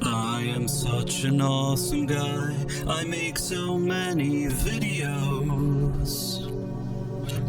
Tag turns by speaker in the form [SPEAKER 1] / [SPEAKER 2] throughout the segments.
[SPEAKER 1] I am such an awesome guy. I make so many videos.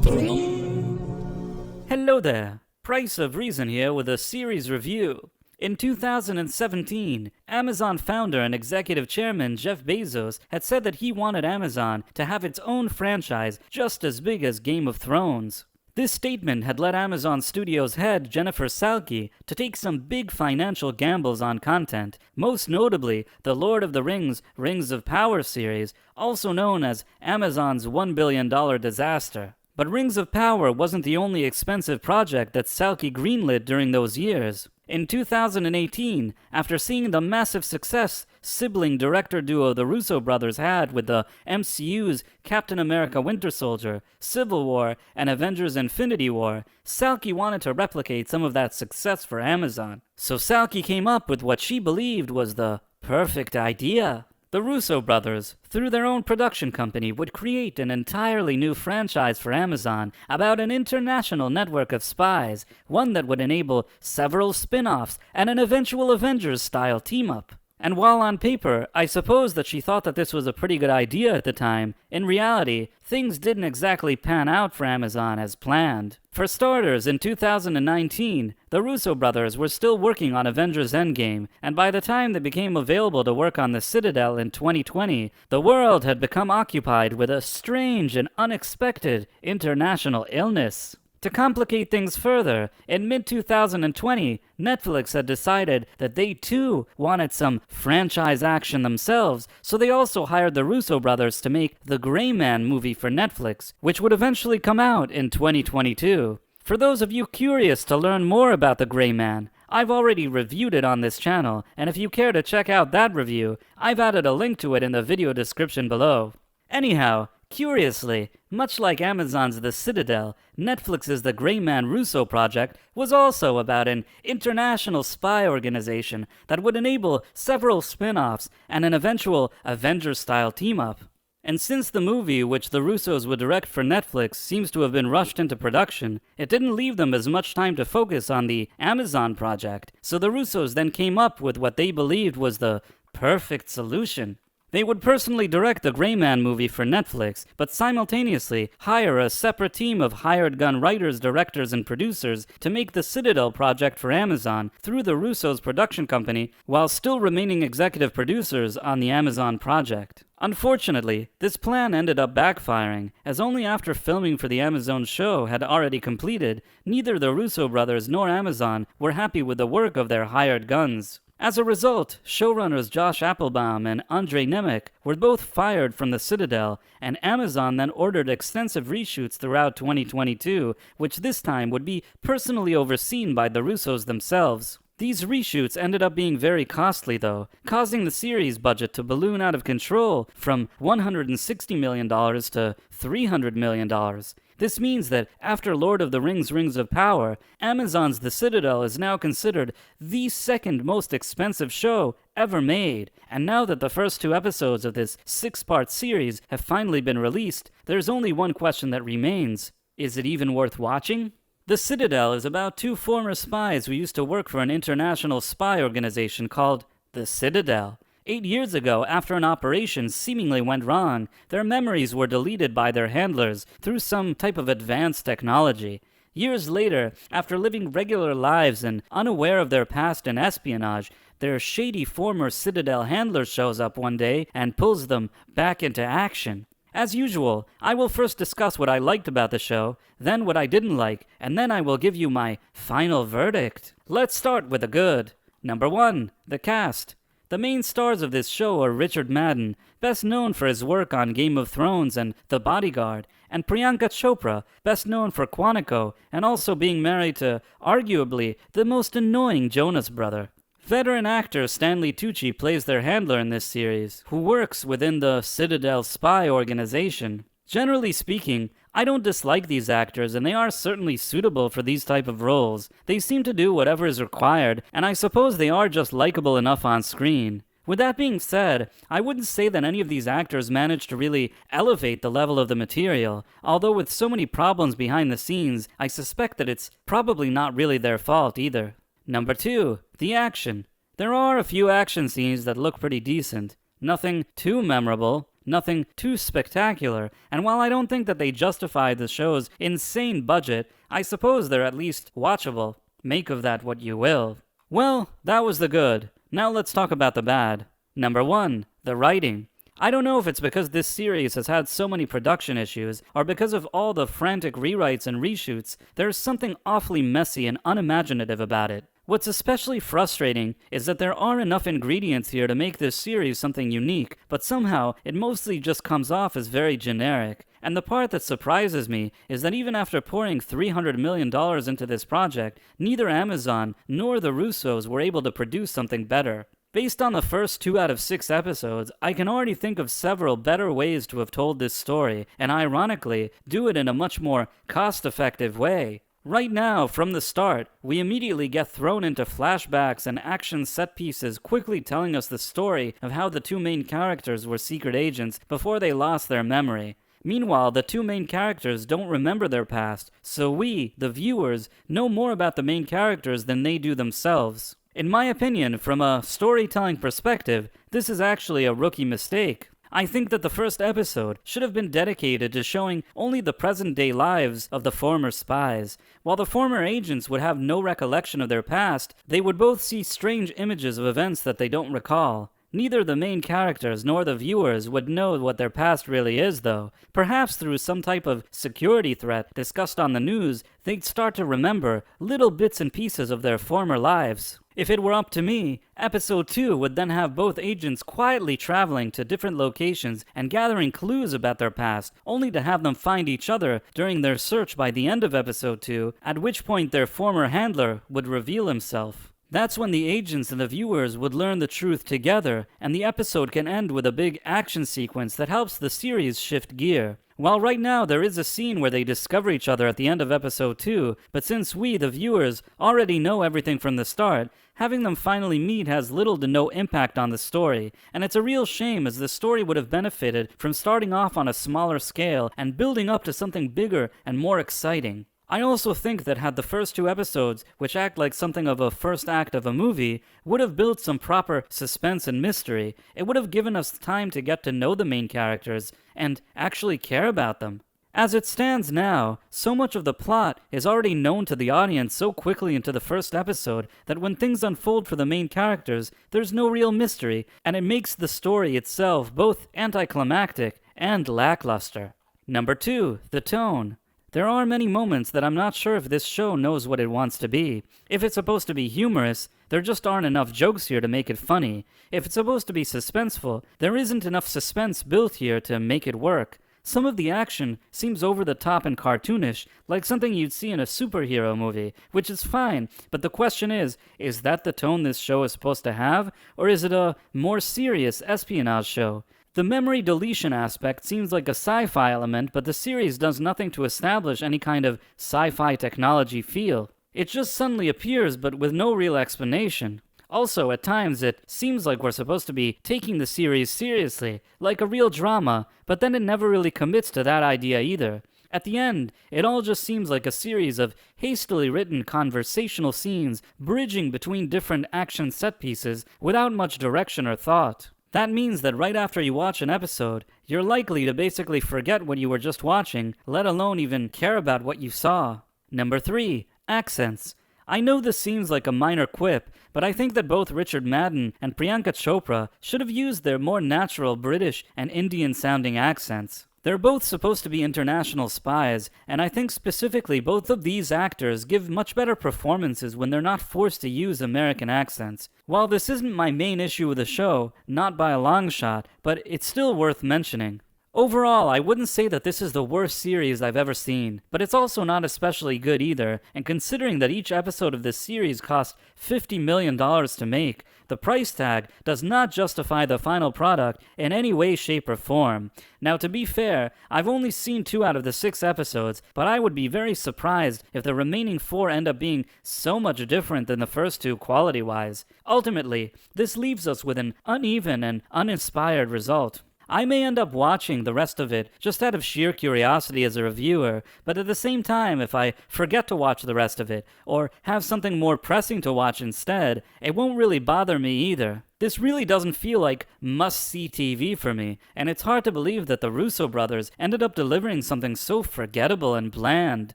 [SPEAKER 1] Boom.
[SPEAKER 2] Hello there, Price of Reason here with a series review. In 2017, Amazon founder and executive chairman Jeff Bezos had said that he wanted Amazon to have its own franchise just as big as Game of Thrones. This statement had led Amazon Studios head Jennifer Salke to take some big financial gambles on content, most notably the Lord of the Rings Rings of Power series, also known as Amazon's $1 billion disaster. But Rings of Power wasn't the only expensive project that Salke greenlit during those years. In 2018, after seeing the massive success sibling director duo the Russo brothers had with the MCU's Captain America Winter Soldier, Civil War, and Avengers Infinity War, Salke wanted to replicate some of that success for Amazon. So Salke came up with what she believed was the perfect idea. The Russo brothers, through their own production company, would create an entirely new franchise for Amazon about an international network of spies, one that would enable several spin-offs and an eventual Avengers-style team-up. And while on paper, I suppose that she thought that this was a pretty good idea at the time, in reality, things didn't exactly pan out for Amazon as planned. For starters, in 2019, the Russo brothers were still working on Avengers Endgame, and by the time they became available to work on the Citadel in 2020, the world had become occupied with a strange and unexpected international illness. To complicate things further, in mid-2020, Netflix had decided that they too wanted some franchise action themselves, so they also hired the Russo brothers to make the Gray Man movie for Netflix, which would eventually come out in 2022. For those of you curious to learn more about the Gray Man, I've already reviewed it on this channel, and if you care to check out that review, I've added a link to it in the video description below. Anyhow, curiously, much like Amazon's The Citadel, Netflix's The Gray Man Russo project was also about an international spy organization that would enable several spin-offs and an eventual Avengers-style team-up. And since the movie, which the Russos would direct for Netflix, seems to have been rushed into production, it didn't leave them as much time to focus on the Amazon project, so the Russos then came up with what they believed was the perfect solution. They would personally direct the Gray Man movie for Netflix, but simultaneously hire a separate team of hired gun writers, directors, and producers to make the Citadel project for Amazon through the Russos' production company, while still remaining executive producers on the Amazon project. Unfortunately, this plan ended up backfiring, as only after filming for the Amazon show had already completed, neither the Russo brothers nor Amazon were happy with the work of their hired guns. As a result, showrunners Josh Applebaum and Andrei Nemec were both fired from the Citadel, and Amazon then ordered extensive reshoots throughout 2022, which this time would be personally overseen by the Russos themselves. These reshoots ended up being very costly though, causing the series budget to balloon out of control from $160 million to $300 million. This means that after Lord of the Rings Rings of Power, Amazon's The Citadel is now considered the second most expensive show ever made. And now that the first 2 episodes of this 6-part series have finally been released, there's only one question that remains. Is it even worth watching? The Citadel is about 2 former spies who used to work for an international spy organization called the Citadel. 8 years ago, after an operation seemingly went wrong, their memories were deleted by their handlers through some type of advanced technology. Years later, after living regular lives and unaware of their past in espionage, their shady former Citadel handler shows up one day and pulls them back into action. As usual, I will first discuss what I liked about the show, then what I didn't like, and then I will give you my final verdict. Let's start with the good. Number 1, the cast. The main stars of this show are Richard Madden, best known for his work on Game of Thrones and The Bodyguard, and Priyanka Chopra, best known for Quantico, and also being married to, arguably, the most annoying Jonas brother. Veteran actor Stanley Tucci plays their handler in this series, who works within the Citadel spy organization. Generally speaking, I don't dislike these actors, and they are certainly suitable for these type of roles. They seem to do whatever is required, and I suppose they are just likable enough on screen. With that being said, I wouldn't say that any of these actors managed to really elevate the level of the material, although with so many problems behind the scenes, I suspect that it's probably not really their fault either. Number 2, the action. There are a few action scenes that look pretty decent. Nothing too memorable, nothing too spectacular, and while I don't think that they justify the show's insane budget, I suppose they're at least watchable. Make of that what you will. Well, that was the good. Now let's talk about the bad. Number 1, the writing. I don't know if it's because this series has had so many production issues, or because of all the frantic rewrites and reshoots, there's something awfully messy and unimaginative about it. What's especially frustrating is that there are enough ingredients here to make this series something unique, but somehow it mostly just comes off as very generic. And the part that surprises me is that even after pouring $300 million into this project, neither Amazon nor the Russos were able to produce something better. Based on the first 2 out of 6 episodes, I can already think of several better ways to have told this story, and ironically, do it in a much more cost-effective way. Right now, from the start, we immediately get thrown into flashbacks and action set pieces quickly telling us the story of how the 2 main characters were secret agents before they lost their memory. Meanwhile, the 2 main characters don't remember their past, so we, the viewers, know more about the main characters than they do themselves. In my opinion, from a storytelling perspective, this is actually a rookie mistake. I think that the first episode should have been dedicated to showing only the present-day lives of the former spies. While the former agents would have no recollection of their past, they would both see strange images of events that they don't recall. Neither the main characters nor the viewers would know what their past really is, though. Perhaps through some type of security threat discussed on the news, they'd start to remember little bits and pieces of their former lives. If it were up to me, episode 2 would then have both agents quietly traveling to different locations and gathering clues about their past, only to have them find each other during their search by the end of episode 2, at which point their former handler would reveal himself. That's when the agents and the viewers would learn the truth together, and the episode can end with a big action sequence that helps the series shift gear. While right now there is a scene where they discover each other at the end of episode 2, but since we, the viewers, already know everything from the start, having them finally meet has little to no impact on the story, and it's a real shame as the story would have benefited from starting off on a smaller scale and building up to something bigger and more exciting. I also think that had the first 2 episodes, which act like something of a first act of a movie, would have built some proper suspense and mystery, it would have given us time to get to know the main characters and actually care about them. As it stands now, so much of the plot is already known to the audience so quickly into the first episode that when things unfold for the main characters, there's no real mystery, and it makes the story itself both anticlimactic and lackluster. Number 2, the tone. There are many moments that I'm not sure if this show knows what it wants to be. If it's supposed to be humorous, there just aren't enough jokes here to make it funny. If it's supposed to be suspenseful, there isn't enough suspense built here to make it work. Some of the action seems over the top and cartoonish, like something you'd see in a superhero movie, which is fine, but the question is that the tone this show is supposed to have, or is it a more serious espionage show? The memory deletion aspect seems like a sci-fi element, but the series does nothing to establish any kind of sci-fi technology feel. It just suddenly appears, but with no real explanation. Also, at times it seems like we're supposed to be taking the series seriously, like a real drama, but then it never really commits to that idea either. At the end, it all just seems like a series of hastily written conversational scenes bridging between different action set pieces without much direction or thought. That means that right after you watch an episode, you're likely to basically forget what you were just watching, let alone even care about what you saw. Number 3, accents. I know this seems like a minor quip, but I think that both Richard Madden and Priyanka Chopra should have used their more natural British and Indian-sounding accents. They're both supposed to be international spies, and I think specifically both of these actors give much better performances when they're not forced to use American accents. While this isn't my main issue with the show, not by a long shot, but it's still worth mentioning. Overall, I wouldn't say that this is the worst series I've ever seen, but it's also not especially good either, and considering that each episode of this series cost $50 million to make, the price tag does not justify the final product in any way, shape, or form. Now, to be fair, I've only seen 2 out of the 6 episodes, but I would be very surprised if the remaining 4 end up being so much different than the first 2 quality-wise. Ultimately, this leaves us with an uneven and uninspired result. I may end up watching the rest of it just out of sheer curiosity as a reviewer, but at the same time, if I forget to watch the rest of it, or have something more pressing to watch instead, it won't really bother me either. This really doesn't feel like must-see TV for me, and it's hard to believe that the Russo brothers ended up delivering something so forgettable and bland.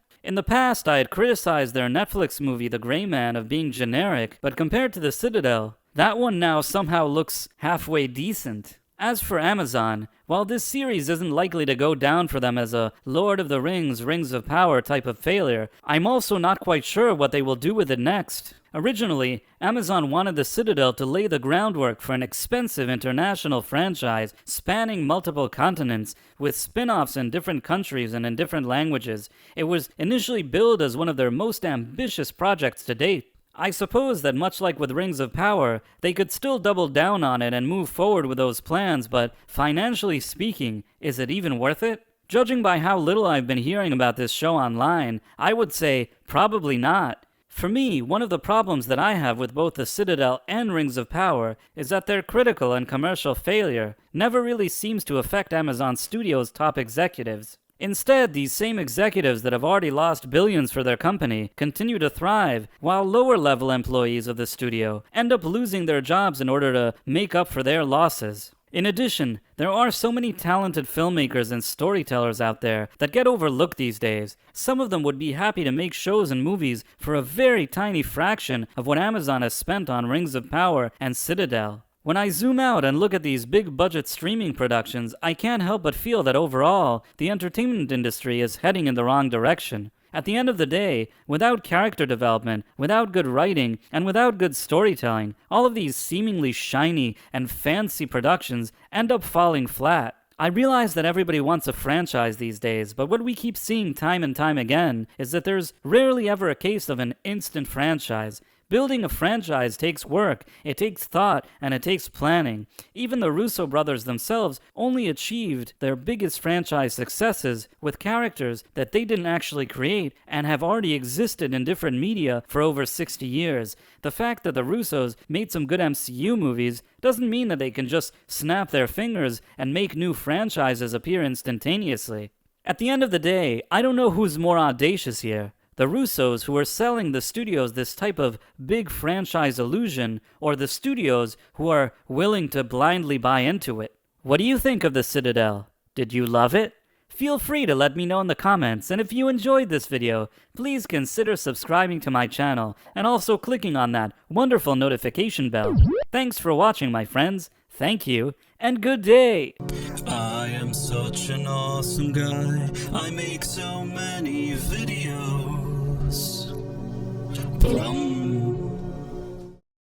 [SPEAKER 2] In the past, I had criticized their Netflix movie The Gray Man of being generic, but compared to the Citadel, that one now somehow looks halfway decent. As for Amazon, while this series isn't likely to go down for them as a Lord of the Rings, Rings of Power type of failure, I'm also not quite sure what they will do with it next. Originally, Amazon wanted the Citadel to lay the groundwork for an expensive international franchise spanning multiple continents, with spin-offs in different countries and in different languages. It was initially billed as one of their most ambitious projects to date. I suppose that much like with Rings of Power, they could still double down on it and move forward with those plans, but financially speaking, is it even worth it? Judging by how little I've been hearing about this show online, I would say probably not. For me, one of the problems that I have with both the Citadel and Rings of Power is that their critical and commercial failure never really seems to affect Amazon Studios' top executives. Instead, these same executives that have already lost billions for their company continue to thrive, while lower-level employees of the studio end up losing their jobs in order to make up for their losses. In addition, there are so many talented filmmakers and storytellers out there that get overlooked these days. Some of them would be happy to make shows and movies for a very tiny fraction of what Amazon has spent on Rings of Power and Citadel. When I zoom out and look at these big-budget streaming productions, I can't help but feel that overall, the entertainment industry is heading in the wrong direction. At the end of the day, without character development, without good writing, and without good storytelling, all of these seemingly shiny and fancy productions end up falling flat. I realize that everybody wants a franchise these days, but what we keep seeing time and time again is that there's rarely ever a case of an instant franchise. Building a franchise takes work, it takes thought, and it takes planning. Even the Russo brothers themselves only achieved their biggest franchise successes with characters that they didn't actually create and have already existed in different media for over 60 years. The fact that the Russos made some good MCU movies doesn't mean that they can just snap their fingers and make new franchises appear instantaneously. At the end of the day, I don't know who's more audacious here. The Russos, who are selling the studios this type of big franchise illusion, or the studios who are willing to blindly buy into it. What do you think of the Citadel? Did you love it? Feel free to let me know in the comments, and if you enjoyed this video, please consider subscribing to my channel, and also clicking on that wonderful notification bell. Thanks for watching, my friends. Thank you, and good day!
[SPEAKER 1] I am such an awesome guy. I make so many videos. Blum.